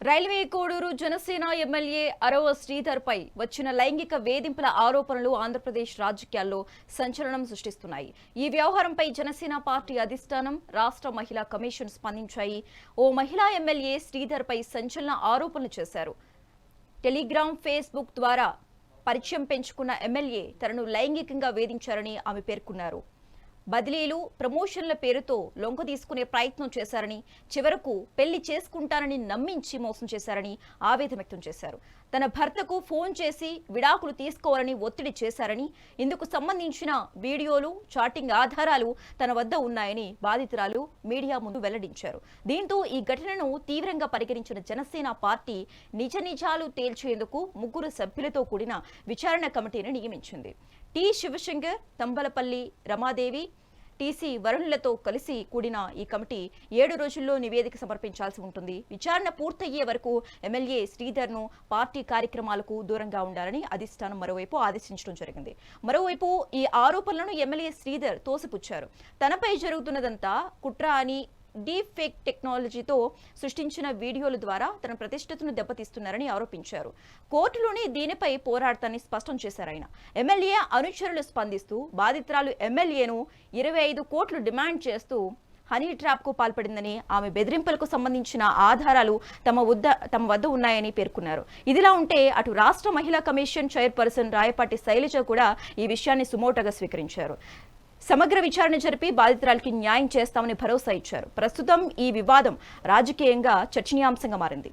Railway Koduru Janasena MLA అరవ శ్రీధర్ పై వచ్చిన లైంగిక వేధింపుల ఆరోపణలు ఆంధ్రప్రదేశ్ రాజకీయాల్లో సంచలనం సృష్టిస్తున్నాయి. ఈ వ్యవహారంపై జనసేన పార్టీ అధిష్టానం, రాష్ట్ర మహిళా కమిషన్ స్పందించాయి. ఓ మహిళా ఎమ్మెల్యే శ్రీధర్ పై సంచలన ఆరోపణలు చేశారు. టెలిగ్రామ్, ఫేస్బుక్ ద్వారా పరిచయం పెంచుకున్న ఎమ్మెల్యే తనను లైంగికంగా వేధించారని ఆమె పేర్కొన్నారు. బదిలీలు, ప్రమోషన్ల పేరుతో లొంగ తీసుకునే ప్రయత్నం చేశారని, చివరకు పెళ్లి చేసుకుంటానని నమ్మించి మోసం చేశారని ఆవేదన వ్యక్తం చేశారు. తన భర్తకు ఫోన్ చేసి విడాకులు తీసుకోవాలని ఒత్తిడి చేశారని, ఇందుకు సంబంధించిన వీడియోలు, చాటింగ్ ఆధారాలు తన వద్ద ఉన్నాయని బాధితురాలు మీడియా ముందు వెల్లడించారు. దీంతో ఈ ఘటనను తీవ్రంగా పరిగణించిన జనసేన పార్టీ నిజాలు తేల్చేందుకు 3 సభ్యులతో కూడిన విచారణ కమిటీని నియమించింది. టి శివశంకర్, తంబలపల్లి రమాదేవి, టీసీ వరుణులతో కలిసి కూడిన ఈ కమిటీ 7 రోజుల్లో నివేదిక సమర్పించాల్సి ఉంటుంది. విచారణ పూర్తయ్యే వరకు ఎమ్మెల్యే శ్రీధర్ను పార్టీ కార్యక్రమాలకు దూరంగా ఉండాలని అధిష్టానం మరోవైపు ఆదేశించడం జరిగింది. మరోవైపు ఈ ఆరోపణలను ఎమ్మెల్యే శ్రీధర్ తోసిపుచ్చారు. తనపై జరుగుతున్నదంతా కుట్ర అని, డీప్ ఫేక్ టెక్నాలజీతో సృష్టించిన వీడియోల ద్వారా తన ప్రతిష్టతను దెబ్బతీస్తున్నారని ఆరోపించారు. కోర్టులోనే దీనిపై పోరాడతానని స్పష్టం చేశారు ఆయన. ఎమ్మెల్యే అనుచరులు స్పందిస్తూ బాధితురాలు ఎమ్మెల్యేను 25 కోట్లు డిమాండ్ చేస్తూ హనీ ట్రాప్ కు పాల్పడిందని, ఆమె బెదిరింపులకు సంబంధించిన ఆధారాలు తమ వద్ద ఉన్నాయని పేర్కొన్నారు. ఇదిలా ఉంటే అటు రాష్ట్ర మహిళా కమిషన్ చైర్పర్సన్ రాయపాటి శైలజ కూడా ఈ విషయాన్ని సుమోటోగా స్వీకరించారు. సమగ్ర విచారణ జరిపి బాధితురాలికి న్యాయం చేస్తామని భరోసా ఇచ్చారు. ప్రస్తుతం ఈ వివాదం రాజకీయంగా చర్చనీయాంశంగా మారింది.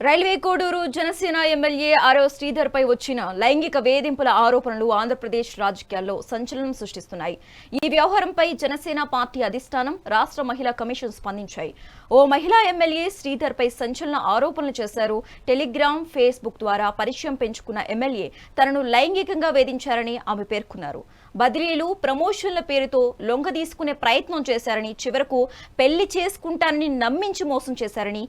రైల్వే కోడూరు జనసేన ఎమ్మెల్యే అరవ శ్రీధర్ పై వచ్చిన లైంగిక వేధింపుల ఆరోపణలు ఆంధ్రప్రదేశ్ రాజకీయాల్లో సంచలనం సృష్టిస్తున్నాయి. ఈ వ్యవహారంపై జనసేన పార్టీ అధిష్టానం, రాష్ట్ర మహిళా కమిషన్ స్పందించాయి. ఓ మహిళా ఎమ్మెల్యే శ్రీధర్ పై సంచలన ఆరోపణలు చేశారు. టెలిగ్రామ్, ఫేస్బుక్ ద్వారా పరిచయం పెంచుకున్న ఎమ్మెల్యే తనను లైంగికంగా వేధించారని ఆమె పేర్కొన్నారు. బదిలీలు, ప్రమోషన్ల పేరుతో లొంగ తీసుకునే ప్రయత్నం చేశారని, చివరకు పెళ్లి చేసుకుంటానని నమ్మించి మోసం చేశారని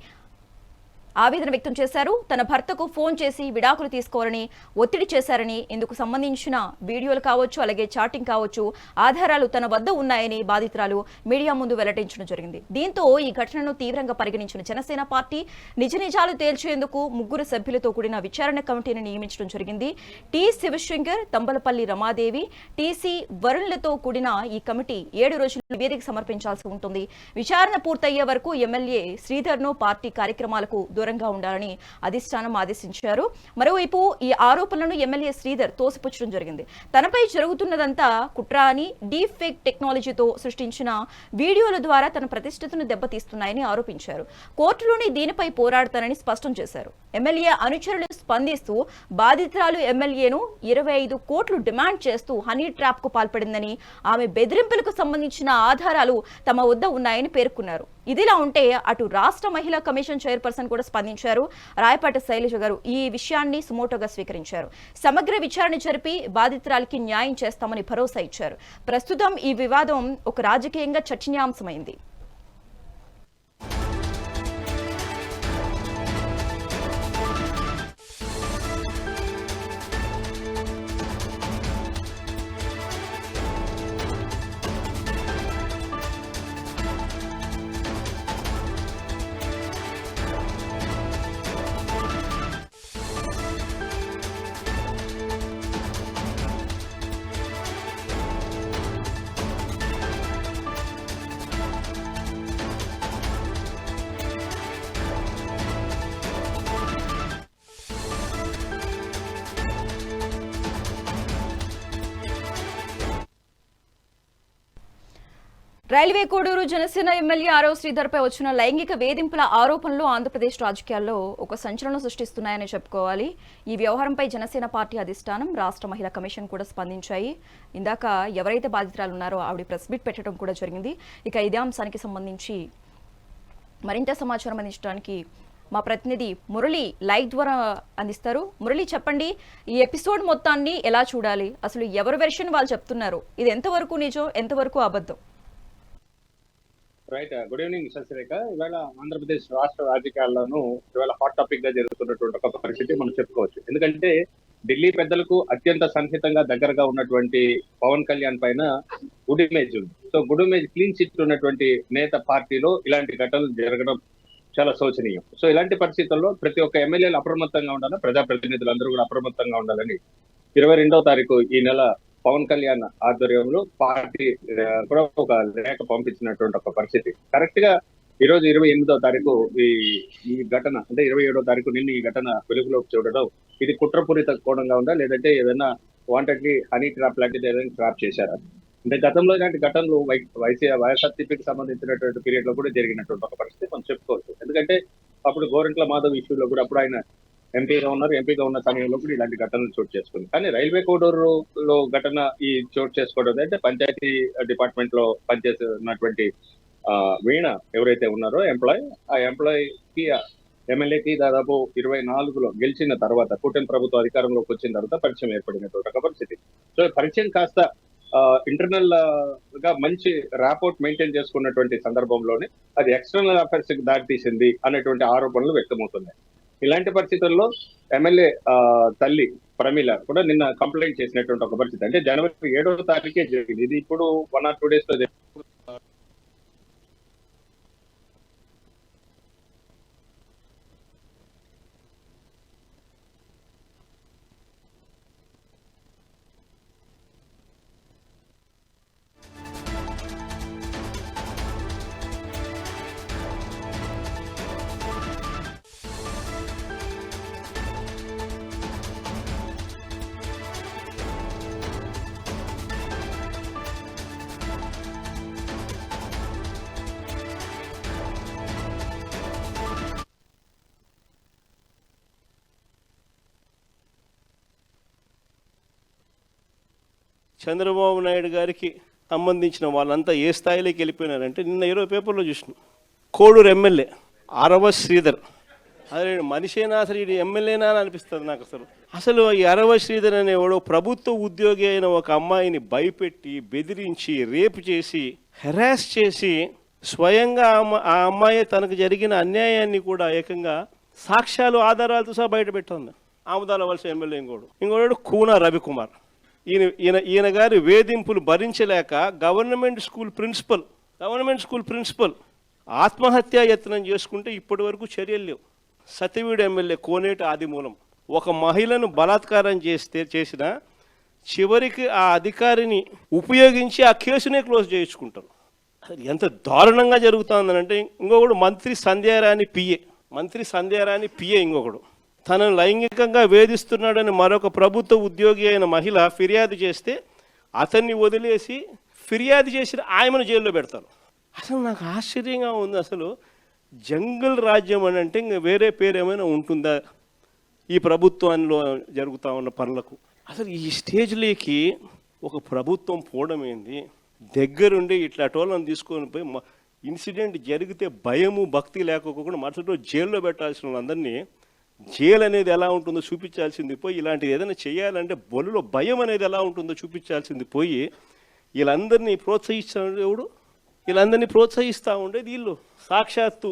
ఆవేదన వ్యక్తం చేశారు. తన భర్తకు ఫోన్ చేసి విడాకులు తీసుకోవాలని ఒత్తిడి చేశారని, ఇందుకు సంబంధించిన వీడియోలు కావచ్చు, అలాగే చాటింగ్ కావచ్చు, ఆధారాలు తన వద్ద ఉన్నాయని బాధితురాలు మీడియా ముందు వెల్లడించడం జరిగింది. దీంతో ఈ ఘటనను తీవ్రంగా పరిగణించిన జనసేన పార్టీ నిజాలు తేల్చేందుకు 3 సభ్యులతో కూడిన విచారణ కమిటీని నియమించడం జరిగింది. టి శివశంకర్, తంబలపల్లి రమాదేవి, టీసీ వరుణులతో కూడిన ఈ కమిటీ 7 రోజులు నివేదిక సమర్పించాల్సి ఉంటుంది. విచారణ పూర్తయ్యే వరకు ఎమ్మెల్యే శ్రీధర్ను పార్టీ కార్యక్రమాలకు దూరంగా ఉండాలని అధిష్టానం ఆదేశించారు. మరోవైపు ఈ ఆరోపణలను ఎమ్మెల్యే శ్రీధర్ తోసిపుచ్చడం జరిగింది. తనపై జరుగుతున్నదంతా కుట్ర అని, డీప్ ఫేక్ టెక్నాలజీతో సృష్టించిన వీడియోల ద్వారా తన ప్రతిష్టతను దెబ్బతీస్తున్నాయని ఆరోపించారు. కోర్టులోనే దీనిపై పోరాడతానని స్పష్టం చేశారు. ఎమ్మెల్యే అనుచరులు స్పందిస్తూ బాధితురాలు ఎమ్మెల్యేను 25 కోట్లు డిమాండ్ చేస్తూ హనీ ట్రాప్ కు పాల్పడిందని, ఆమె బెదిరింపులకు సంబంధించిన ఆధారాలు తమ వద్ద ఉన్నాయని పేర్కొన్నారు. ఇదిలా ఉంటే అటు రాష్ట్ర మహిళా కమిషన్ చైర్పర్సన్ కూడా స్పందించారు. రాయపాటి శైలజ గారు ఈ విషయాన్ని సుమోటోగా స్వీకరించారు. సమగ్ర విచారణ జరిపి బాధితురాలికి న్యాయం చేస్తామని భరోసా ఇచ్చారు. ప్రస్తుతం ఈ వివాదం ఒక రాజకీయంగా చర్చనీయాంశమైంది. రైల్వే కోడూరు జనసేన ఎమ్మెల్యే ఆరవ శ్రీధర్ పై వచ్చిన లైంగిక వేధింపుల ఆరోపణలు ఆంధ్రప్రదేశ్ రాజకీయాల్లో ఒక సంచలనం సృష్టిస్తున్నాయని చెప్పుకోవాలి. ఈ వ్యవహారంపై జనసేన పార్టీ అధిష్టానం, రాష్ట్ర మహిళా కమిషన్ కూడా స్పందించాయి. ఇందాక ఎవరైతే బాధితురాలు ఉన్నారో ఆవిడ ప్రెస్ మీట్ పెట్టడం కూడా జరిగింది. ఇక ఇదే అంశానికి సంబంధించి మరింత సమాచారం అందించడానికి మా ప్రతినిధి మురళి లైవ్ ద్వారా అందిస్తారు. మురళి, చెప్పండి, ఈ ఎపిసోడ్ మొత్తాన్ని ఎలా చూడాలి? అసలు ఎవరి వెర్షన్ వాళ్ళు చెప్తున్నారు? ఇది ఎంతవరకు నిజం, ఎంతవరకు అబద్ధం? రైట్. Good evening Sasirekha. ఇవాళ ఆంధ్రప్రదేశ్ రాష్ట్ర రాజకీయాల్లోనూ ఇవాళ హాట్ టాపిక్ గా జరుగుతున్నటువంటి ఒక పరిస్థితి మనం చెప్పుకోవచ్చు. ఎందుకంటే ఢిల్లీ పెద్దలకు అత్యంత సన్నిహితంగా దగ్గరగా ఉన్నటువంటి పవన్ కళ్యాణ్ పైన గుడ్ ఇమేజ్ ఉంది. So good image clean chit ఉన్నటువంటి నేత పార్టీలో ఇలాంటి ఘటనలు జరగడం చాలా శోచనీయం. సో ఇలాంటి పరిస్థితుల్లో ప్రతి ఒక్క ఎమ్మెల్యేలు అప్రమత్తంగా ఉండాలి, ప్రజాప్రతినిధులు అందరూ కూడా అప్రమత్తంగా ఉండాలని 22వ తారీఖు ఈ నెల పవన్ కళ్యాణ్ ఆధ్వర్యంలో పార్టీ కూడా ఒక లేఖ పంపించినటువంటి ఒక పరిస్థితి. కరెక్ట్ గా ఈరోజు 28వ తారీఖు ఈ ఘటన, అంటే 27వ తారీఖు నిన్న ఈ ఘటన వెలుగులోకి చూడడం, ఇది కుట్రపూరిత కోణంగా ఉందా, లేదంటే ఏదైనా వాంటెడ్లీ హనీ ట్రాప్ లాంటిది ఏదైనా ట్రాప్ చేశారా? అంటే గతంలో ఇలాంటి ఘటనలు వైఎస్ఆర్సీపీకి సంబంధించినటువంటి పీరియడ్ లో కూడా జరిగినటువంటి ఒక పరిస్థితి మనం చెప్పుకోవచ్చు. ఎందుకంటే అప్పుడు గోరంట్ల మాధవ్ ఇష్యూలో కూడా అప్పుడు ఆయన ఎంపీగా ఉన్న సమయంలో కూడా ఇలాంటి ఘటనలు చోటు చేసుకుంది. కానీ రైల్వే కోడూరులో ఘటన ఈ చోటు చేసుకోవడం అంటే పంచాయతీ డిపార్ట్మెంట్ లో పనిచేస్తున్నటువంటి వీణ ఎవరైతే ఉన్నారో ఆ ఎంప్లాయీకి ఎమ్మెల్యేకి దాదాపు 24లో గెలిచిన తర్వాత, కూటమి ప్రభుత్వం అధికారంలోకి వచ్చిన తర్వాత పరిచయం ఏర్పడినటువంటి ఒక పరిస్థితి. సో పరిచయం కాస్త ఇంటర్నల్ గా మంచి రాపోర్ట్ మెయింటైన్ చేసుకున్నటువంటి సందర్భంలోనే అది ఎక్స్టర్నల్ అఫైర్స్ కి దారితీసింది అనేటువంటి ఆరోపణలు వ్యక్తమవుతున్నాయి. ఇలాంటి పరిస్థితుల్లో ఎమ్మెల్యే తల్లి ప్రమీల కూడా నిన్న కంప్లైంట్ చేసినటువంటి ఒక పరిస్థితి. అంటే జనవరి 7వ తారీఖే జరిగింది. ఇది ఇప్పుడు 1 or 2 days లో చంద్రబాబు నాయుడు గారికి సంబంధించిన వాళ్ళంతా ఏ స్థాయిలోకి వెళ్ళిపోయినారంటే, నిన్న 20 పేపర్లో చూసిన కోడూరు ఎమ్మెల్యే ఆరవ శ్రీధర్, అదే మనిషేనా అసలు ఇది ఎమ్మెల్యేనా అని అనిపిస్తుంది నాకు. అసలు ఈ ఆరవ శ్రీధర్ అనేవాడు ప్రభుత్వ ఉద్యోగి అయిన ఒక అమ్మాయిని భయపెట్టి, బెదిరించి, రేపు చేసి, హెరాస్ చేసి, స్వయంగా ఆ అమ్మాయి తనకు జరిగిన అన్యాయాన్ని కూడా ఏకంగా సాక్ష్యాలు, ఆధారాలతో సహా బయట పెట్టింది. ఆముదాల వలస ఎమ్మెల్యే ఇంకోడు కూన రవికుమార్. ఈయన గారి వేధింపులు భరించలేక గవర్నమెంట్ స్కూల్ ప్రిన్సిపల్ ఆత్మహత్యా యత్నం చేసుకుంటే ఇప్పటి వరకు చర్యలు లేవు. సతివీడు ఎమ్మెల్యే కోనేటి ఆదిమూలం ఒక మహిళను బలాత్కారం చేసిన చివరికి ఆ అధికారిని ఉపయోగించి ఆ కేసునే క్లోజ్ చేయించుకుంటారు. ఎంత దారుణంగా జరుగుతుందనంటే, ఇంకొకడు మంత్రి సంధ్యారాణి పిఏ ఇంకొకడు తనను లైంగికంగా వేధిస్తున్నాడని మరొక ప్రభుత్వ ఉద్యోగి అయిన మహిళ ఫిర్యాదు చేస్తే అతన్ని వదిలేసి ఫిర్యాదు చేసిన ఆయమను జైల్లో పెడతారు. అసలు నాకు ఆశ్చర్యంగా ఉంది. అసలు జంగల్ రాజ్యం అని అంటే ఇంకా వేరే పేరు ఏమైనా ఉంటుందా ఈ ప్రభుత్వంలో జరుగుతూ ఉన్న పనులకు? అసలు ఈ స్టేజ్లోకి ఒక ప్రభుత్వం పోవడం ఏంది? దగ్గరుండి ఇట్లా టోళ్ళని తీసుకొని పోయి ఇన్సిడెంట్ జరిగితే భయము, భక్తి లేకపోకుండా మరుసటి రోజు జైల్లో పెట్టాల్సిన వాళ్ళందరినీ జైలు అనేది ఎలా ఉంటుందో చూపించాల్సింది పోయి, ఇలాంటిది ఏదైనా చేయాలంటే బొలులో భయం అనేది ఎలా ఉంటుందో చూపించాల్సింది పోయి, వీళ్ళందరినీ ప్రోత్సహిస్తూ ఉండేది వీళ్ళు. సాక్షాత్తు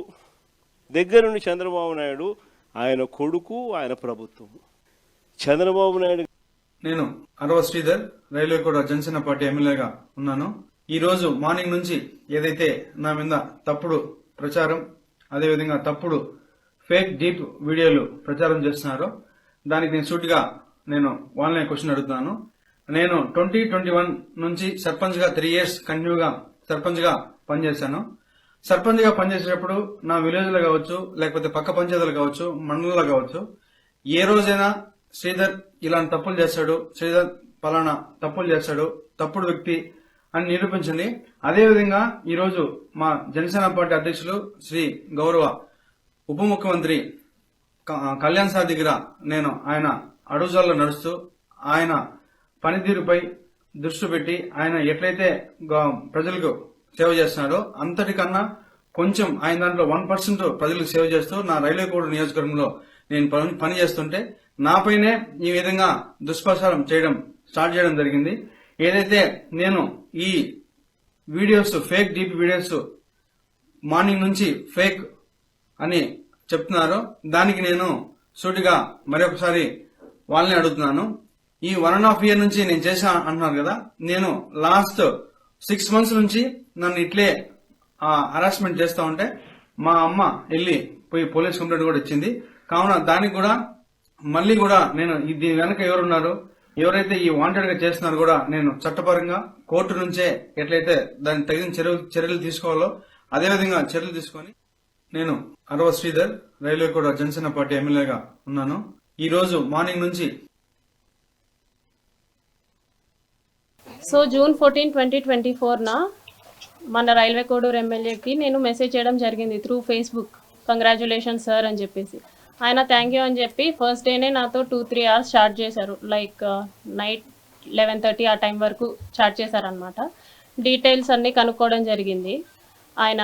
దగ్గరుండి చంద్రబాబు నాయుడు, ఆయన కొడుకు, ఆయన ప్రభుత్వం. చంద్రబాబు నాయుడు. నేను ఆరవ శ్రీధర్, రైల్వే కోడ జనసేన పార్టీ ఎమ్మెల్యేగా ఉన్నాను. ఈ రోజు మార్నింగ్ నుంచి ఏదైతే నా మీద తప్పుడు ప్రచారం, అదేవిధంగా తప్పుడు ఫేక్ డీప్ వీడియోలు ప్రచారం చేస్తున్నారో దానికి నేను సూటిగా వాళ్ళని క్వశ్చన్ అడుగుతున్నాను. నేను 2021 నుంచి సర్పంచ్ గా 3 years కంటిన్యూగా సర్పంచ్ గా పనిచేశాను. సర్పంచ్ గా పనిచేసేటప్పుడు నా విలేజ్ లో కావచ్చు, లేకపోతే పక్క పంచాయతీలు కావచ్చు, మండలంలో కావచ్చు, ఏ రోజైనా శ్రీధర్ ఇలాంటి తప్పులు చేస్తాడు, శ్రీధర్ పలానా తప్పులు చేస్తాడు, తప్పుడు వ్యక్తి అని నిరూపించండి. అదేవిధంగా ఈరోజు మా జనసేన పార్టీ అధ్యక్షులు శ్రీ గౌరవ ఉప ముఖ్యమంత్రి కళ్యాణ్ సార్ దగ్గర నేను ఆయన అడుగుజాల్లో నడుస్తూ ఆయన పనితీరుపై దృష్టి పెట్టి ఆయన ఎట్లయితే ప్రజలకు సేవ చేస్తున్నారో అంతటికన్నా కొంచెం ఆయన దాంట్లో 1% ప్రజలకు సేవ చేస్తూ నా రైల్వే కోడ్ నియోజకవర్గంలో నేను పని చేస్తుంటే నాపైనే ఈ విధంగా దుష్ప్రచారం స్టార్ట్ చేయడం జరిగింది. ఏదైతే నేను ఈ videos fake DP videos morning నుంచి ఫేక్ అని చెప్తున్నారో దానికి నేను సూటిగా మరొకసారి వాళ్ళని అడుగుతున్నాను. ఈ 1.5 year నుంచి నేను చేశా అంటున్నారు కదా, నేను లాస్ట్ 6 months నుంచి నన్ను ఇట్లే హరాస్మెంట్ చేస్తా ఉంటే మా అమ్మ వెళ్ళి పోయి పోలీస్ కంప్లైంట్ కూడా ఇచ్చింది. కావున దానికి కూడా మళ్ళీ కూడా నేను దీని వెనక ఎవరున్నారు, ఎవరైతే ఈ వాంటెడ్ గా చేస్తున్నారు కూడా నేను చట్టపరంగా కోర్టు నుంచే ఎట్లయితే దానికి తగిన చర్యలు తీసుకోవాలో అదేవిధంగా చర్యలు తీసుకొని నేను అరవ శ్రీధర్ రైల్వే కోడ్ జనసేన పార్టీ ఎమ్మెల్యేగా ఉన్నాను. ఈ రోజు మార్నింగ్ నుంచి సో జూన్ 14, 2024 మన రైల్వే కోడూరు ఎమ్మెల్యేకి నేను మెసేజ్ చేయడం జరిగింది త్రూ ఫేస్బుక్. కంగ్రాచులేషన్ సార్ అని చెప్పేసి ఆయన థ్యాంక్ యూ అని చెప్పి ఫస్ట్ డేనే నాతో 2-3 hours చాట్ చేశారు. లైక్ నైట్ 11:30 ఆ టైం వరకు చాట్ చేశారనమాట. డీటెయిల్స్ అన్నీ కనుక్కోవడం జరిగింది. ఆయన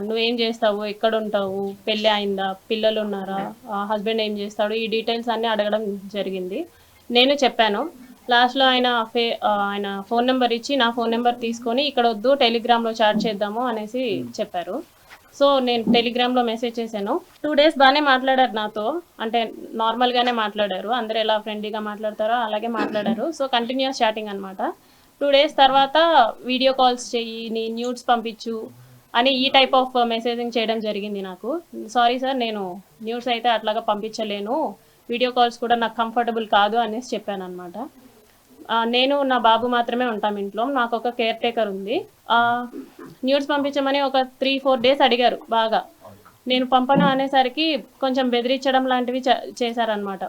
నువ్వేం చేస్తావు, ఎక్కడ ఉంటావు, పెళ్ళి అయిందా, పిల్లలు ఉన్నారా, హస్బెండ్ ఏం చేస్తాడు, ఈ డీటెయిల్స్ అన్నీ అడగడం జరిగింది. నేను చెప్పాను. లాస్ట్లో ఆయన ఫోన్ నెంబర్ ఇచ్చి నా ఫోన్ నెంబర్ తీసుకొని ఇక్కడ వద్దు టెలిగ్రామ్లో చాట్ చేద్దాము అనేసి చెప్పారు. సో నేను టెలిగ్రామ్లో మెసేజ్ చేశాను. 2 days బాగానే మాట్లాడారు నాతో, అంటే నార్మల్గానే మాట్లాడారు. అందరూ ఎలా ఫ్రెండ్లీగా మాట్లాడతారో అలాగే మాట్లాడారు. సో కంటిన్యూస్ చాటింగ్ అనమాట. 2 days తర్వాత వీడియో కాల్స్ చెయ్యి, నీ న్యూడ్స్ పంపించు అని ఈ టైప్ ఆఫ్ మెసేజింగ్ చేయడం జరిగింది నాకు. సారీ సార్, నేను న్యూడ్స్ అయితే అట్లాగా పంపించలేను, వీడియో కాల్స్ కూడా నాకు కంఫర్టబుల్ కాదు అనేసి చెప్పాను అనమాట. నేను నా బాబు మాత్రమే ఉంటాం ఇంట్లో, నాకు ఒక కేర్ టేకర్ ఉంది. న్యూడ్స్ పంపించమని ఒక 3-4 days అడిగారు బాగా. నేను పంపను అనేసరికి కొంచెం బెదిరించడం లాంటివి చేశారనమాట.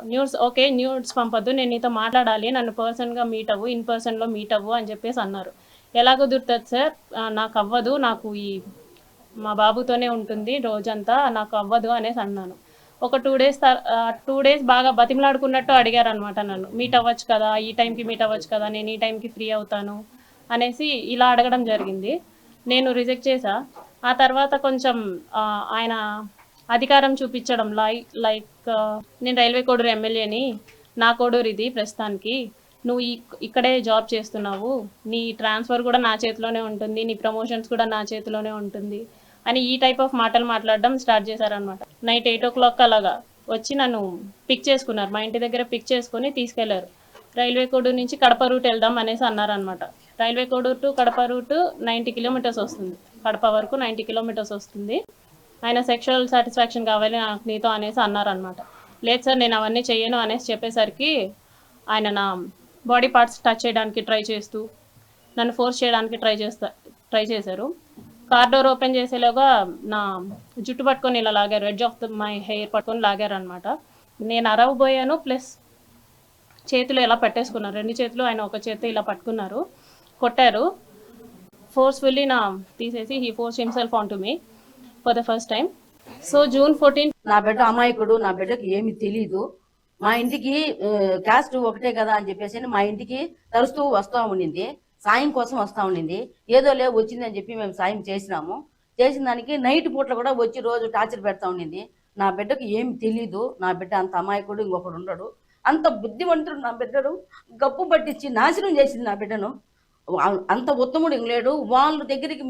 ఓకే న్యూడ్స్ పంపొద్దు, నేను నీతో మాట్లాడాలి, నన్ను పర్సన్గా మీట్ అవ్వు, ఇన్ పర్సన్లో మీట్ అవ్వు అని చెప్పేసి అన్నారు. ఎలా కుదురుతుంది సార్, నాకు అవ్వదు, నాకు మా బాబుతోనే ఉంటుంది రోజంతా, నాకు అవ్వదు అనేసి అన్నాను. ఒక 2 days బాగా బతిమలాడుకున్నట్టు అడిగారు అనమాట నన్ను. మీట్ అవ్వచ్చు కదా, ఈ టైంకి మీట్ అవ్వచ్చు కదా, నేను ఈ టైంకి ఫ్రీ అవుతాను అనేసి ఇలా అడగడం జరిగింది. నేను రిజెక్ట్ చేశా. ఆ తర్వాత కొంచెం ఆయన అధికారం చూపించడం లైక్ నేను రైల్వే కోడూరు ఎమ్మెల్యేని, నా కోడూరు ఇది ప్రస్తుతానికి, నువ్వు ఇక్కడే జాబ్ చేస్తున్నావు, నీ ట్రాన్స్ఫర్ కూడా నా చేతిలోనే ఉంటుంది, నీ ప్రమోషన్స్ కూడా నా చేతిలోనే ఉంటుంది అని ఈ టైప్ ఆఫ్ మాటలు మాట్లాడడం స్టార్ట్ చేశారనమాట. నైట్ 8 o'clock అలాగా వచ్చి నన్ను పిక్ చేసుకున్నారు. మా ఇంటి దగ్గర పిక్ చేసుకుని తీసుకెళ్లారు. రైల్వే కోడూరు నుంచి కడప రూట్ వెళ్దాం అనేసి అన్నారనమాట. Railway Koduru to Kadapa route 90 kilometers వస్తుంది, కడప వరకు 90 kilometers వస్తుంది. ఆయన సెక్షువల్ సాటిస్ఫాక్షన్ కావాలి నాకు నీతో అనేసి అన్నారనమాట. లేదు సార్ నేను అవన్నీ చెయ్యను అనేసి చెప్పేసరికి ఆయన నా బాడీ పార్ట్స్ టచ్ చేయడానికి ట్రై చేస్తూ నన్ను ఫోర్స్ చేయడానికి ట్రై చేశారు. కార్ డోర్ ఓపెన్ చేసేలోగా నా జుట్టు పట్టుకొని ఇలా లాగారు, ఎడ్జ్ ఆఫ్ మై హెయిర్ పట్టుకొని లాగారు అనమాట. నేను అరవబోయాను, ప్లస్ చేతులు ఇలా పట్టేసుకున్నారు, 2 చేతులు, ఆయన ఒక చేతి ఇలా పట్టుకున్నారు, కొట్టారు. ఫోర్స్ఫుల్లీ తీసేసి he force himself on to me for the first time. So June 14 నా బిడ్డ అమాయకుడు, నా బిడ్డకి ఏమి తెలీదు, మా ఇంటికి క్యాస్ట్ ఒకటే కదా అని చెప్పేసి మా ఇంటికి తరుస్తూ వస్తూ ఉండింది, సాయం కోసం వస్తూ ఉండింది. ఏదో వచ్చిందని చెప్పి మేము సాయం చేసిన దానికి నైట్ పూట్ల కూడా వచ్చి రోజు టార్చర్ పెడతా ఉండింది. నా బిడ్డకు ఏమి తెలీదు, నా బిడ్డ అంత అమాయకుడు ఇంకొకడు ఉండడు, అంత బుద్ధివంతుడు నా బిడ్డడు, గప్పు పట్టించి నాశనం చేసింది నా బిడ్డను. అంత ఉత్తముడు ఇంకలేడు. వాళ్ళ దగ్గరికి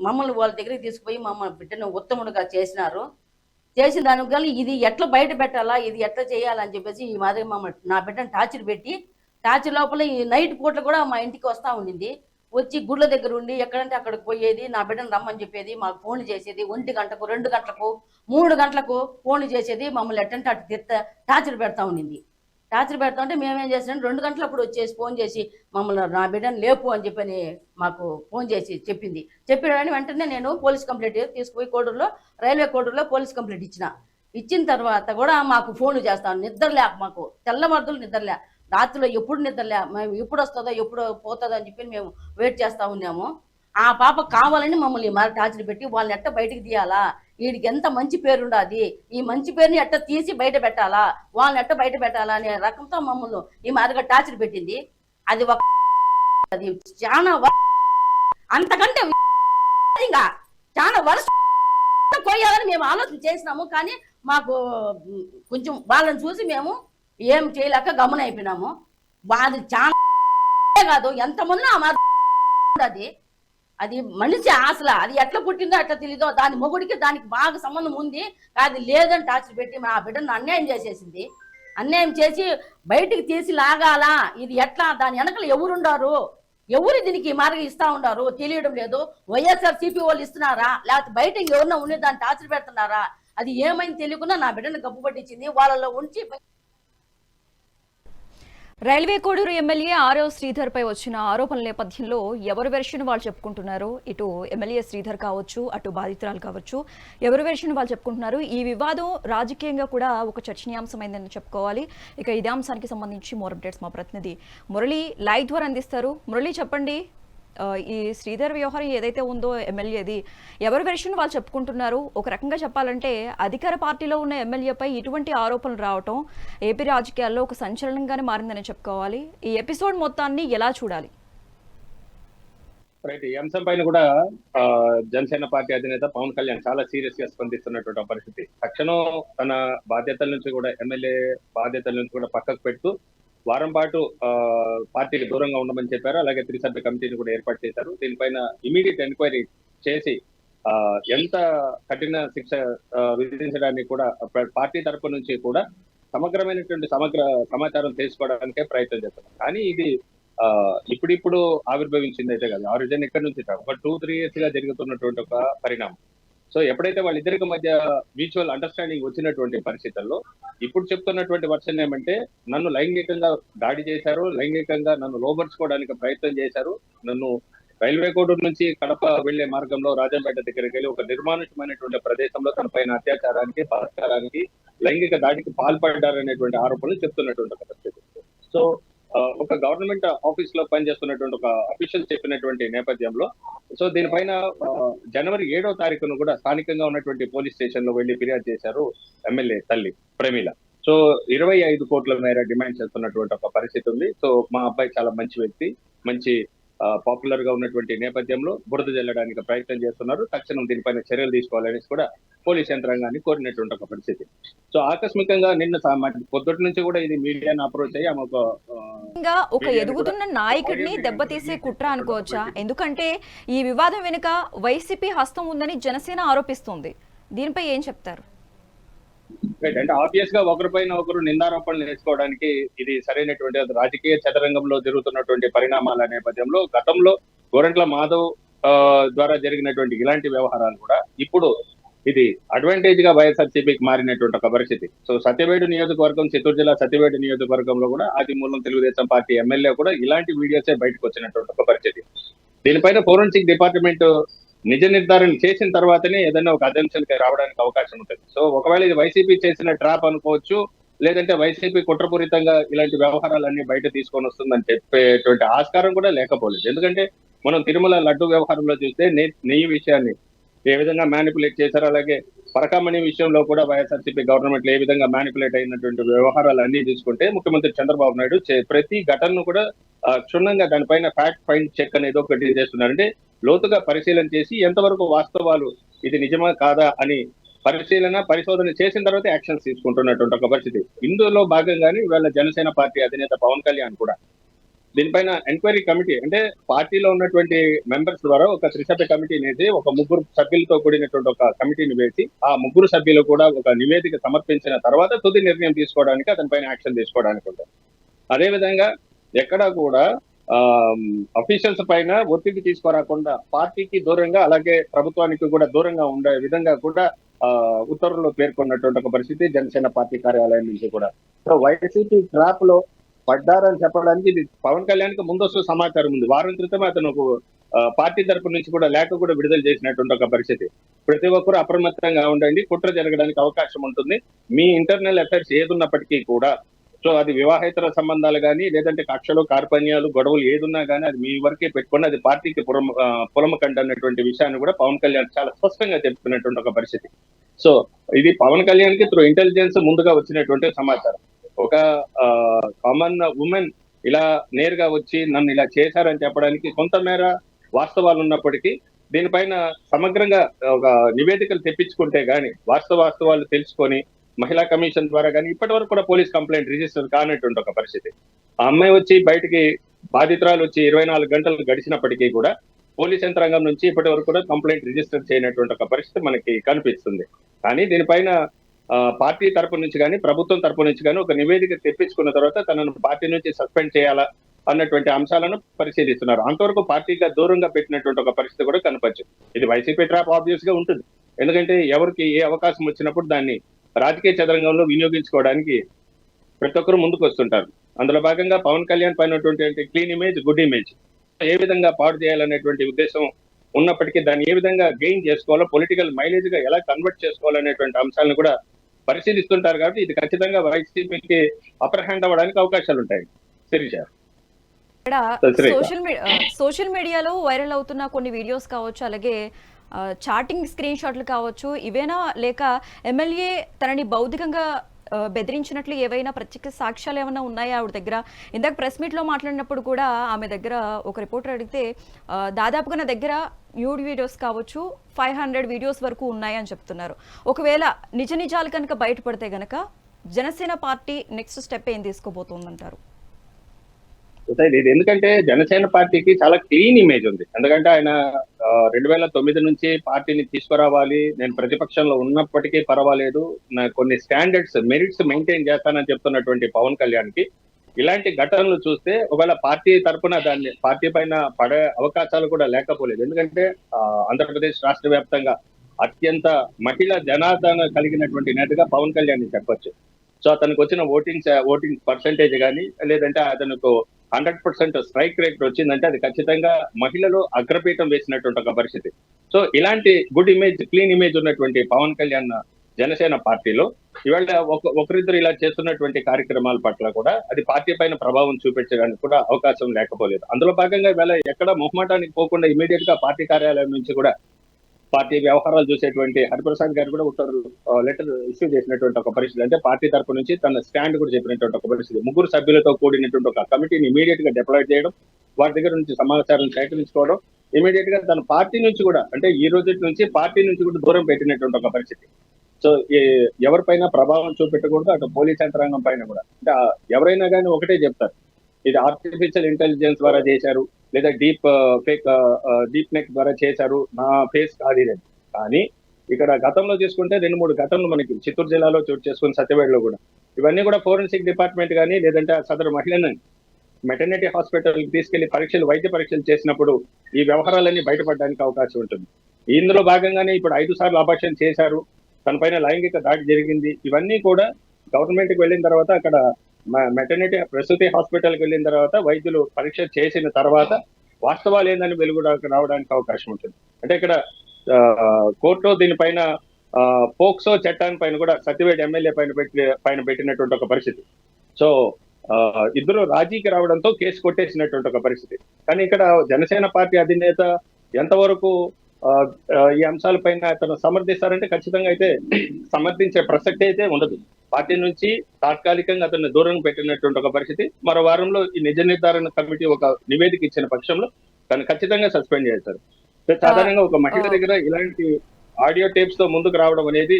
మమ్మల్ని వాళ్ళ దగ్గరికి తీసుకుపోయి మమ్మల్ని బిడ్డను ఉత్తముడుగా చేసినారు. చేసిన దానికి కానీ ఇది ఎట్లా బయట పెట్టాలా, ఇది ఎట్లా చేయాలని చెప్పేసి ఈ మాదిరి నా బిడ్డను టార్చర్ పెట్టి, టార్చర్ లోపల ఈ నైట్ పూట కూడా మా ఇంటికి వస్తూ ఉండింది. వచ్చి గుళ్ళ దగ్గర ఉండి ఎక్కడంటే అక్కడికి పోయేది, నా బిడ్డను రమ్మని చెప్పేది, మాకు ఫోన్లు చేసేది, 1 గంటకు 2 గంటలకు 3 గంటలకు ఫోన్లు చేసేది, మమ్మల్ని ఎట్టంటే అటు టార్చర్ పెడతా ఉండింది. టార్చర్ పెడతా ఉంటే మేమేం చేసినాం, 2 గంటలప్పుడు వచ్చేసి ఫోన్ చేసి మమ్మల్ని నా బిడ్డను లేపు అని చెప్పని మాకు ఫోన్ చేసి చెప్పింది. చెప్పిన వెంటనే నేను పోలీస్ కంప్లైంట్ తీసుకుపోయి కోడూరులో రైల్వే కోడూరులో పోలీస్ కంప్లైంట్ ఇచ్చిన తర్వాత కూడా మాకు ఫోన్లు చేస్తాను, నిద్రలే, మాకు తెల్లవారులు నిద్రలే. రాత్రిలో ఎప్పుడు నిద్రలే, మేము ఎప్పుడు వస్తుందో ఎప్పుడు పోతుందో అని చెప్పి మేము వెయిట్ చేస్తూ ఉన్నాము. ఆ పాప కావాలని మమ్మల్ని మరి టార్చర్ పెట్టి వాళ్ళని ఎట్ట బయటికి తీయాలా, వీడికి ఎంత మంచి పేరు ఉండాది, ఈ మంచి పేరుని ఎట్ట తీసి బయట పెట్టాలా, వాళ్ళని ఎట్ట బయట పెట్టాలా అనే రకంతో మమ్మల్ని ఈ మాదిరిగా టార్చర్ పెట్టింది. అది ఒక అది చాలా అంతకంటే ఇంకా చాలా వరుస పోయాలని మేము ఆలోచన చేసినాము. కానీ మాకు కొంచెం వాళ్ళని చూసి మేము ఏం చేయలేక గమనం అయిపోయినాము. అది చాలా కాదు, ఎంతమంది అది అది మనిషి అసలు అది ఎట్లా పుట్టిందో ఎట్లా తెలీదో, దాని మొగుడికి దానికి బాగా సంబంధం ఉంది. అది లేదని టార్చర్ పెట్టి మా బిడ్డను అన్యాయం చేసేసింది. అన్యాయం చేసి బయటికి తీసి లాగాలా, ఇది ఎట్లా, దాని వెనకలు ఎవరుండారు, ఎవరు దీనికి మార్గం ఇస్తా ఉండారు తెలియడం లేదు. వైఎస్ఆర్సీపీ వాళ్ళు ఇస్తున్నారా, లేకపోతే బయట ఎవరన్నా ఉండి దాన్ని టార్చర్ పెడుతున్నారా, అది ఏమైంది తెలియకుండా నా బిడ్డను గప్పు పట్టించింది. వాళ్ళలో ఉంచి రైల్వే కోడూరు ఎమ్మెల్యే ఆర్ఓ శ్రీధర్ పై వచ్చిన ఆరోపణల నేపథ్యంలో ఎవరి వెర్షన్ వాళ్ళు చెప్పుకుంటున్నారు. ఇటు ఎమ్మెల్యే శ్రీధర్ కావచ్చు, అటు బాధితురాలు కావచ్చు, ఎవరి వెర్షన్ వాళ్ళు చెప్పుకుంటున్నారు. ఈ వివాదం రాజకీయంగా కూడా ఒక చర్చనీయాంశమైందని చెప్పుకోవాలి. ఇక ఇదే అంశానికి సంబంధించి మోర్ అప్డేట్స్ మా ప్రతినిధి మురళి లైవ్ ద్వారా అందిస్తారు. మురళి చెప్పండి, ఈ శ్రీధర్ వ్యవహారం ఏదైతే ఉందో ఎమ్మెల్యేది, ఎవరి వెర్షన్ వాళ్ళు చెప్పుకుంటున్నారు. ఒక రకంగా చెప్పాలంటే అధికార పార్టీలో ఉన్న ఎమ్మెల్యేపై ఇటువంటి ఆరోపణలు రావటం ఏపీ రాజకీయాల్లో ఒక సంచలనంగానే మారిందని చెప్పుకోవాలి. ఈ ఎపిసోడ్ మొత్తాన్ని ఎలా చూడాలి? రైట్, ఈ అంశం పైన కూడా జనసేన పార్టీ అధినేత పవన్ కళ్యాణ్ చాలా సీరియస్ గా స్పందిస్తున్నటువంటి పరిస్థితి. తక్షణం తన బాధ్యతల నుంచి కూడా, ఎమ్మెల్యే బాధ్యతల నుంచి కూడా పక్కకు పెడుతూ వారం పాటు పార్టీకి దూరంగా ఉండమని చెప్పారు. అలాగే త్రిసభ్య కమిటీని కూడా ఏర్పాటు చేశారు. దీనిపైన ఇమీడియట్ ఎంక్వైరీ చేసి ఎంత కఠిన శిక్ష విధించడానికి కూడా పార్టీ తరపు నుంచి కూడా సమగ్రమైనటువంటి సమాచారం తెలుసుకోవడానికే ప్రయత్నం చేస్తున్నారు. కానీ ఇది ఇప్పుడిప్పుడు ఆవిర్భవించింది అయితే కాదు. ఆరిజిన్ ఎక్కడి నుంచి ఒక 2-3 years గా జరుగుతున్నటువంటి ఒక పరిణామం. సో ఎప్పుడైతే వాళ్ళిద్దరికి మధ్య మ్యూచువల్ అండర్స్టాండింగ్ వచ్చినటువంటి పరిస్థితుల్లో ఇప్పుడు చెప్తున్నటువంటి వర్షన్ ఏమంటే, నన్ను లైంగికంగా దాడి చేశారు, లైంగికంగా నన్ను లోబర్చుకోవడానికి ప్రయత్నం చేశారు, నన్ను రైల్వే కోడూరు నుంచి కడప వెళ్లే మార్గంలో రాజంపేట దగ్గరికి వెళ్ళి ఒక నిర్మానుష్యమైనటువంటి ప్రదేశంలో తన పైన అత్యాచారానికి, బలాత్కారానికి, లైంగిక దాడికి పాల్పడ్డారనేటువంటి ఆరోపణలు చెప్తున్నటువంటి పరిస్థితి. సో ఒక గవర్నమెంట్ ఆఫీస్ లో పనిచేస్తున్నటువంటి ఒక అఫీషియల్ చెప్పినటువంటి నేపథ్యంలో సో దీనిపైన జనవరి 7వ తారీఖును కూడా స్థానికంగా ఉన్నటువంటి పోలీస్ స్టేషన్ లో వెళ్లి ఫిర్యాదు చేశారు ఎమ్మెల్యే తల్లి ప్రమీల. సో 25 కోట్ల మేర డిమాండ్ చేస్తున్నటువంటి ఒక పరిస్థితి ఉంది. సో మా అబ్బాయి చాలా మంచి వ్యక్తి, మంచి పాపులర్ గా ఉన్నటువంటి నేపథ్యంలో బురద జల్లడానికి ప్రయత్నం చేస్తున్నారు, తక్షణం దీనిపైన చర్యలు తీసుకోవాలని కూడా పోలీస్ యంత్రాంగాన్ని కోరినటువంటి ఒక పరిస్థితి. సో ఆకస్మికంగా నిన్న పొద్దుటి నుంచి కూడా ఇది మీడియాను అప్రోచ్ అయ్యి ఆమె ఒక ఎదుగుతున్న నాయకుడిని దెబ్బతీసే కుట్ర అనుకోవచ్చా? ఎందుకంటే ఈ వివాదం వెనుక వైసీపీ హస్తం ఉందని జనసేన ఆరోపిస్తుంది. దీనిపై ఏం చెప్తారు? అంటే ఆబ్వియస్ గా ఒకరిపైన ఒకరు నిందారోపణలు వేసుకోవడానికి ఇది సరైనటువంటి రాజకీయ చదరంగంలో జరుగుతున్నటువంటి పరిణామాల నేపథ్యంలో గతంలో గోరంట్ల మాధవ్ ద్వారా జరిగినటువంటి ఇలాంటి వ్యవహారాలు కూడా ఇప్పుడు ఇది అడ్వాంటేజ్ గా వైఎస్ఆర్సీపీకి మారినటువంటి ఒక పరిస్థితి. సో సత్యవేడు నియోజకవర్గం, చిత్తూరు జిల్లా సత్యవేడు నియోజకవర్గంలో కూడా ఆదిమూలం తెలుగుదేశం పార్టీ ఎమ్మెల్యే కూడా ఇలాంటి వీడియోసే బయటకు వచ్చినటువంటి ఒక పరిస్థితి. దీనిపైన ఫోరెన్సిక్ డిపార్ట్మెంట్ నిజ నిర్ధారణ చేసిన తర్వాతనే ఏదైనా ఒక అజంప్షన్ కి రావడానికి అవకాశం ఉంటుంది. సో ఒకవేళ ఇది వైసీపీ చేసిన ట్రాప్ అనుకోవచ్చు, లేదంటే వైసీపీ కుట్రపూరితంగా ఇలాంటి వ్యవహారాలన్నీ బయట తీసుకొని వస్తుందని చెప్పేటువంటి ఆస్కారం కూడా లేకపోలేదు. ఎందుకంటే మనం తిరుమల లడ్డు వ్యవహారంలో చూస్తే నెయ్యి విషయాన్ని ఏ విధంగా మ్యానిపులేట్ చేశారు, అలాగే పరకామణి విషయంలో కూడా వైఎస్ఆర్సీపీ గవర్నమెంట్ ఏ విధంగా మ్యానిపులేట్ అయినటువంటి వ్యవహారాలు అన్ని తీసుకుంటే ముఖ్యమంత్రి చంద్రబాబు నాయుడు ప్రతి ఘటనను కూడా క్షుణ్ణంగా దానిపైన ఫ్యాక్ట్ ఫైండ్ చెక్ అనేది ఒకటి చేస్తున్నారు. అంటే లోతుగా పరిశీలన చేసి ఎంతవరకు వాస్తవాలు ఇది నిజమా కాదా అని పరిశోధన చేసిన తర్వాత యాక్షన్స్ తీసుకుంటున్నటువంటి ఒక పరిస్థితి. ఇందులో భాగంగానే ఇవాళ జనసేన పార్టీ అధినేత పవన్ కళ్యాణ్ కూడా దీనిపైన ఎంక్వైరీ కమిటీ, అంటే పార్టీలో ఉన్నటువంటి మెంబర్స్ ద్వారా ఒక త్రిసభ్య కమిటీని వేసి ఒక 3 సభ్యులతో కూడినటువంటి ఒక కమిటీని వేసి ఆ 3 సభ్యులు కూడా ఒక నివేదిక సమర్పించిన తర్వాత తుది నిర్ణయం తీసుకోవడానికి అతనిపైన యాక్షన్ తీసుకోవడానికి ఉంటుంది. అదేవిధంగా ఎక్కడా కూడా అఫీషియల్స్ పైన ఒత్తిడి తీసుకురాకుండా పార్టీకి దూరంగా, అలాగే ప్రభుత్వానికి కూడా దూరంగా ఉండే విధంగా కూడా ఉత్తర్వుల్లో పేర్కొన్నటువంటి ఒక పరిస్థితి జనసేన పార్టీ కార్యాలయం నుంచి కూడా. సో వైసీపీ ట్రాప్ లో పడ్డారని చెప్పడానికి ఇది పవన్ కళ్యాణ్ కి ముందస్తు సమాచారం ఉంది. వారం క్రితం అతను పార్టీ తరపు నుంచి కూడా లేఖ కూడా విడుదల చేసినటువంటి ఒక పరిస్థితి. ప్రతి ఒక్కరూ అప్రమత్తంగా ఉండండి, కుట్ర జరగడానికి అవకాశం ఉంటుంది, మీ ఇంటర్నల్ అఫైర్స్ ఏదున్నప్పటికీ కూడా సో అది వివాహేతర సంబంధాలు కానీ లేదంటే కక్షలు కార్పణ్యాలు గొడవలు ఏదున్నా కానీ అది మీ వరకే పెట్టుకొని అది పార్టీకి పులమకండి అన్నటువంటి విషయాన్ని కూడా పవన్ కళ్యాణ్ చాలా స్పష్టంగా చెప్తున్నటువంటి ఒక పరిస్థితి. సో ఇది పవన్ కళ్యాణ్ కి త్రూ ఇంటెలిజెన్స్ ముందుగా వచ్చినటువంటి సమాచారం. ఒక కామన్ ఉమెన్ ఇలా నేరుగా వచ్చి నన్ను ఇలా చేశారని చెప్పడానికి కొంతమేర వాస్తవాలు ఉన్నప్పటికీ దీనిపైన సమగ్రంగా ఒక నివేదికలు తెప్పించుకుంటే గానీ వాస్తవాలు తెలుసుకొని మహిళా కమిషన్ ద్వారా కానీ ఇప్పటి వరకు కూడా పోలీస్ కంప్లైంట్ రిజిస్టర్ కానటువంటి ఒక పరిస్థితి. ఆ అమ్మాయి వచ్చి బయటికి బాధితురాలు వచ్చి 24 గంటలు గడిచినప్పటికీ కూడా పోలీస్ యంత్రాంగం నుంచి ఇప్పటి వరకు కూడా కంప్లైంట్ రిజిస్టర్ చేయనటువంటి ఒక పరిస్థితి మనకి కనిపిస్తుంది. కానీ దీనిపైన పార్టీ తరపు నుంచి కానీ ప్రభుత్వం తరపు నుంచి కానీ ఒక నివేదిక తెప్పించుకున్న తర్వాత తనను పార్టీ నుంచి సస్పెండ్ చేయాలా అన్నటువంటి అంశాలను పరిశీలిస్తున్నారు. అంతవరకు పార్టీగా దూరంగా పెట్టినటువంటి ఒక పరిస్థితి కూడా కనపరిచింది. ఇది వైసీపీ ట్రాప్ ఆబ్వియస్ గా ఉంటుంది. ఎందుకంటే ఎవరికి ఏ అవకాశం వచ్చినప్పుడు దాన్ని రాజకీయ చదరంగంలో వినియోగించుకోవడానికి ప్రతి ఒక్కరు ముందుకు వస్తుంటారు. అందులో భాగంగా పవన్ కళ్యాణ్ పైన క్లీన్ ఇమేజ్, గుడ్ ఇమేజ్ ఏ విధంగా పాడు చేయాలనేటువంటి ఉద్దేశం ఉన్నప్పటికీ దాన్ని ఏ విధంగా గెయిన్ చేసుకోవాలో, పొలిటికల్ మైలేజ్ గా ఎలా కన్వర్ట్ చేసుకోవాలనేటువంటి అంశాలను కూడా పరిశీలిస్తుంటారు. కాబట్టి ఇది ఖచ్చితంగా వైసీపీకి అప్పర్ హ్యాండ్ అవ్వడానికి అవకాశాలు ఉంటాయి. శిరీష, సోషల్ మీడియాలో వైరల్ అవుతున్న కొన్ని వీడియోస్ కావచ్చు, అలాగే చాటింగ్ స్క్రీన్ షాట్లు కావచ్చు, ఇవేనా లేక ఎమ్మెల్యే తనని భౌతికంగా బెదిరించినట్లు ఏవైనా ప్రత్యేక సాక్ష్యాలు ఏమైనా ఉన్నాయా ఆవిడ దగ్గర? ఇందాక ప్రెస్ మీట్లో మాట్లాడినప్పుడు కూడా ఆమె దగ్గర ఒక రిపోర్టర్ అడిగితే దాదాపుగా నా దగ్గర న్యూడ్ వీడియోస్ కావచ్చు 500 వీడియోస్ వరకు ఉన్నాయని చెప్తున్నారు. ఒకవేళ నిజాలు కనుక బయటపడితే గనక జనసేన పార్టీ నెక్స్ట్ స్టెప్ ఏం తీసుకోబోతోందంటారు? ఇది ఎందుకంటే జనసేన పార్టీకి చాలా క్లీన్ ఇమేజ్ ఉంది. ఎందుకంటే ఆయన 2009 నుంచి పార్టీని తీసుకురావాలి, నేను ప్రతిపక్షంలో ఉన్నప్పటికీ పర్వాలేదు, కొన్ని స్టాండర్డ్స్ మెరిట్స్ మెయింటైన్ చేస్తానని చెప్తున్నటువంటి పవన్ కళ్యాణ్ కి ఇలాంటి ఘటనలు చూస్తే ఒకవేళ పార్టీ తరఫున దాన్ని పార్టీ పైన పడే అవకాశాలు కూడా లేకపోలేదు. ఎందుకంటే ఆంధ్రప్రదేశ్ రాష్ట్ర వ్యాప్తంగా అత్యంత మహిళా జనాదరణ కలిగినటువంటి నేతగా పవన్ కళ్యాణ్ ని చెప్పొచ్చు. సో అతనికి వచ్చిన ఓటింగ్ పర్సెంటేజ్ కానీ లేదంటే అతనికి 100% స్ట్రైక్ రేట్ వచ్చిందంటే అది ఖచ్చితంగా మహిళలు అగ్రపీఠం వేసినటువంటి ఒక పరిస్థితి. సో ఇలాంటి గుడ్ ఇమేజ్, క్లీన్ ఇమేజ్ ఉన్నటువంటి పవన్ కళ్యాణ్ జనసేన పార్టీలో ఇవాళ ఒకరిద్దరు ఇలా చేస్తున్నటువంటి కార్యక్రమాల పట్ల కూడా అది పార్టీ పైన ప్రభావం చూపించడానికి కూడా అవకాశం లేకపోలేదు. అందులో భాగంగా ఇవాళ ఎక్కడ మొహమాటానికి పోకుండా ఇమీడియట్ గా పార్టీ కార్యాలయం నుంచి కూడా పార్టీ వ్యవహారాలు చూసేటువంటి హరిప్రసాద్ గారు కూడా ఒక లెటర్ ఇష్యూ చేసినటువంటి ఒక పరిస్థితి. అంటే పార్టీ తరపు నుంచి తన స్టాండ్ కూడా చెప్పినటువంటి ఒక పరిస్థితి. 3 సభ్యులతో కూడినటువంటి ఒక కమిటీని ఇమీడియట్ గా డిప్లాయ్ చేయడం, వారి దగ్గర నుంచి సమాచారం సేకరించుకోవడం, ఇమీడియట్ గా తన పార్టీ నుంచి కూడా అంటే ఈ రోజు నుంచి పార్టీ నుంచి కూడా దూరం పెట్టినటువంటి ఒక పరిస్థితి. సో ఎవరిపైన ప్రభావం చూపెట్టకూడదు, అటు పోలీస్ యంత్రాంగం పైన కూడా. అంటే ఎవరైనా కానీ ఒకటే చెప్తారు, ఇది ఆర్టిఫిషియల్ ఇంటెలిజెన్స్ ద్వారా చేశారు, లేదా డీప్ నెక్ ద్వారా చేశారు, నా ఫేస్ కాదు ఇది. కానీ ఇక్కడ గతంలో చూసుకుంటే 2-3 ఘటనలు మనకి చిత్తూరు జిల్లాలో చోటు చేసుకుని సత్యవేడలో కూడా ఇవన్నీ కూడా ఫోరెన్సిక్ డిపార్ట్మెంట్ కానీ లేదంటే సదరు మహిళను మెటర్నిటీ హాస్పిటల్ తీసుకెళ్లి వైద్య పరీక్షలు చేసినప్పుడు ఈ వ్యవహారాలన్నీ బయటపడడానికి అవకాశం ఉంటుంది. ఇందులో భాగంగానే ఇప్పుడు 5 సార్లు అబార్షన్ చేశారు, తన పైన లైంగిక దాడి జరిగింది. ఇవన్నీ కూడా గవర్నమెంట్ కి వెళ్ళిన తర్వాత అక్కడ మెటర్నిటీ ప్రసూతి హాస్పిటల్కి వెళ్ళిన తర్వాత వైద్యులు పరీక్ష చేసిన తర్వాత వాస్తవాలు ఏందని వెలుగు రావడానికి అవకాశం ఉంటుంది. అంటే ఇక్కడ కోర్టులో దీనిపైన పోక్సో చట్టాన్ని పైన కూడా సత్యవేడ్ ఎమ్మెల్యే పైన పెట్టినటువంటి ఒక పరిస్థితి. సో ఇద్దరు రాజీకి రావడంతో కేసు కొట్టేసినటువంటి ఒక పరిస్థితి. కానీ ఇక్కడ జనసేన పార్టీ అధినేత ఎంతవరకు ఈ అంశాలపైన అతను సమర్థిస్తారంటే ఖచ్చితంగా అయితే సమర్థించే ప్రసక్తి అయితే ఉండదు. పార్టీ నుంచి తాత్కాలికంగా అతన్ని దూరం పెట్టినటువంటి ఒక పరిస్థితి. మరో వారంలో ఈ నిజ నిర్ధారణ కమిటీ ఒక నివేదిక ఇచ్చిన పక్షంలో తను ఖచ్చితంగా సస్పెండ్ చేస్తారు. సాధారణంగా ఒక మహిళ దగ్గర ఇలాంటి ఆడియో టేప్స్ తో ముందుకు రావడం అనేది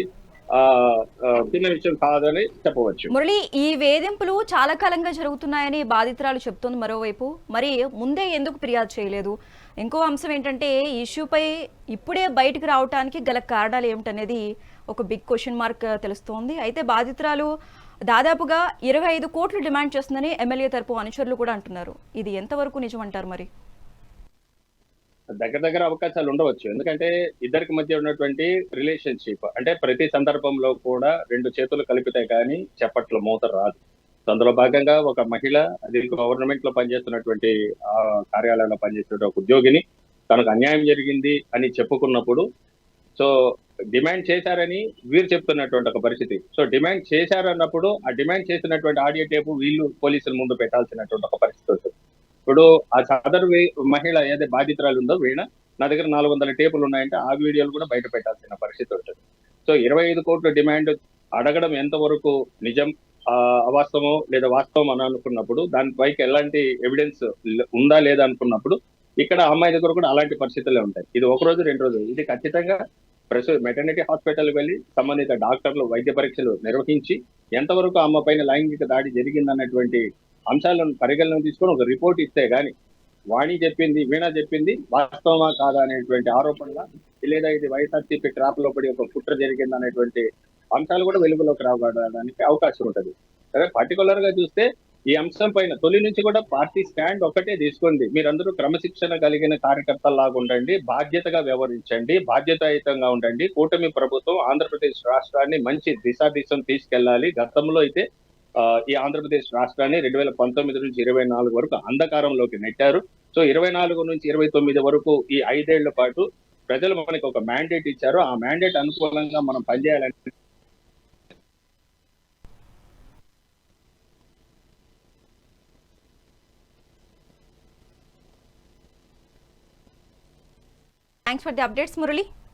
చిన్న విషయం కాదని చెప్పవచ్చు. మురళి, ఈ వేధింపులు చాలా కాలంగా జరుగుతున్నాయని బాధితురాలు చెప్తోంది. మరోవైపు మరి ముందే ఎందుకు ఫిర్యాదు చేయలేదు? ఇంకో అంశం ఏంటంటే ఈ ఇష్యూపై ఇప్పుడే బయటకు రావడానికి గల కారణాలు ఏమిటనేది ఒక బిగ్ క్వశ్చన్ మార్క్ తెలుస్తోంది. అయితే బాధితురాలు దాదాపుగా 25 కోట్లు డిమాండ్ చేస్తుందని ఎమ్మెల్యే తరపు అనుచరులు కూడా అంటున్నారు. ఇది ఎంతవరకు నిజం అంటారు? మరి దగ్గర అవకాశాలు ఉండవచ్చు. ఎందుకంటే ఇద్దరికి మధ్య ఉన్నటువంటి రిలేషన్షిప్ అంటే ప్రతి సందర్భంలో కూడా 2 చేతులు కలిపితే కానీ చెప్పట్లు మూత రాదు. అందులో భాగంగా ఒక మహిళ అది గవర్నమెంట్ లో పనిచేస్తున్నటువంటి కార్యాలయంలో పనిచేస్తున్న ఒక ఉద్యోగిని తనకు అన్యాయం జరిగింది అని చెప్పుకున్నప్పుడు సో డిమాండ్ చేశారని వీరు చెప్తున్నటువంటి ఒక పరిస్థితి. సో డిమాండ్ చేశారన్నప్పుడు ఆ డిమాండ్ చేసినటువంటి ఆడియో టేపు వీళ్ళు పోలీసుల ముందు పెట్టాల్సినటువంటి ఒక పరిస్థితి ఉంటుంది. ఇప్పుడు ఆ సదరు మహిళ ఏదైతే బాధితురాలు ఉందో వీణ నా దగ్గర 400 టేపులు ఉన్నాయంటే ఆ వీడియోలు కూడా బయట పెట్టాల్సిన పరిస్థితి ఉంటుంది. సో 25 కోట్ల డిమాండ్ అడగడం ఎంతవరకు నిజం, అవాస్తవం లేదా వాస్తవం అని అనుకున్నప్పుడు దానిపైకి ఎలాంటి ఎవిడెన్స్ ఉందా లేదా అనుకున్నప్పుడు ఇక్కడ అమ్మాయి దగ్గర కూడా అలాంటి పరిస్థితులే ఉంటాయి. ఇది ఒక రోజు 2 రోజులు, ఇది ఖచ్చితంగా మెటర్నిటీ హాస్పిటల్ వెళ్ళి సంబంధిత డాక్టర్లు వైద్య పరీక్షలు నిర్వహించి ఎంతవరకు అమ్మ పైన లైంగిక దాడి జరిగిందన్నటువంటి అంశాలను పరిగణలోకి తీసుకొని ఒక రిపోర్ట్ ఇస్తే గానీ వాణి చెప్పింది, వీణ చెప్పింది వాస్తవమా కాదా అనేటువంటి ఆరోపణల, లేదా ఇది వైఎస్ఆర్సీపీ ట్రాప్ లో పడి ఒక కుట్ర జరిగింది అనేటువంటి అంశాలు కూడా వెలుగులోకి రావడానికి అవకాశం ఉంటుంది. సరే, పర్టికులర్ గా చూస్తే ఈ అంశం పైన తొలి నుంచి కూడా పార్టీ స్టాండ్ ఒకటే తీసుకుంది. మీరందరూ క్రమశిక్షణ కలిగిన కార్యకర్తల్లాగా ఉండండి, బాధ్యతగా వ్యవహరించండి, బాధ్యతాయుతంగా ఉండండి. కూటమి ప్రభుత్వం ఆంధ్రప్రదేశ్ రాష్ట్రాన్ని మంచి దిశం తీసుకెళ్లాలి. గతంలో అయితే ఈ ఆంధ్రప్రదేశ్ రాష్ట్రాన్ని 2019 నుంచి 24 వరకు అంధకారంలోకి నెట్టారు. సో 24 నుంచి 29 వరకు ఈ 5 ఏళ్ల పాటు ప్రజలు మనకి ఒక మ్యాండేట్ ఇచ్చారు. ఆ మ్యాండేట్ అనుకూలంగా మనం పనిచేయాలని thanks for the updates Murali.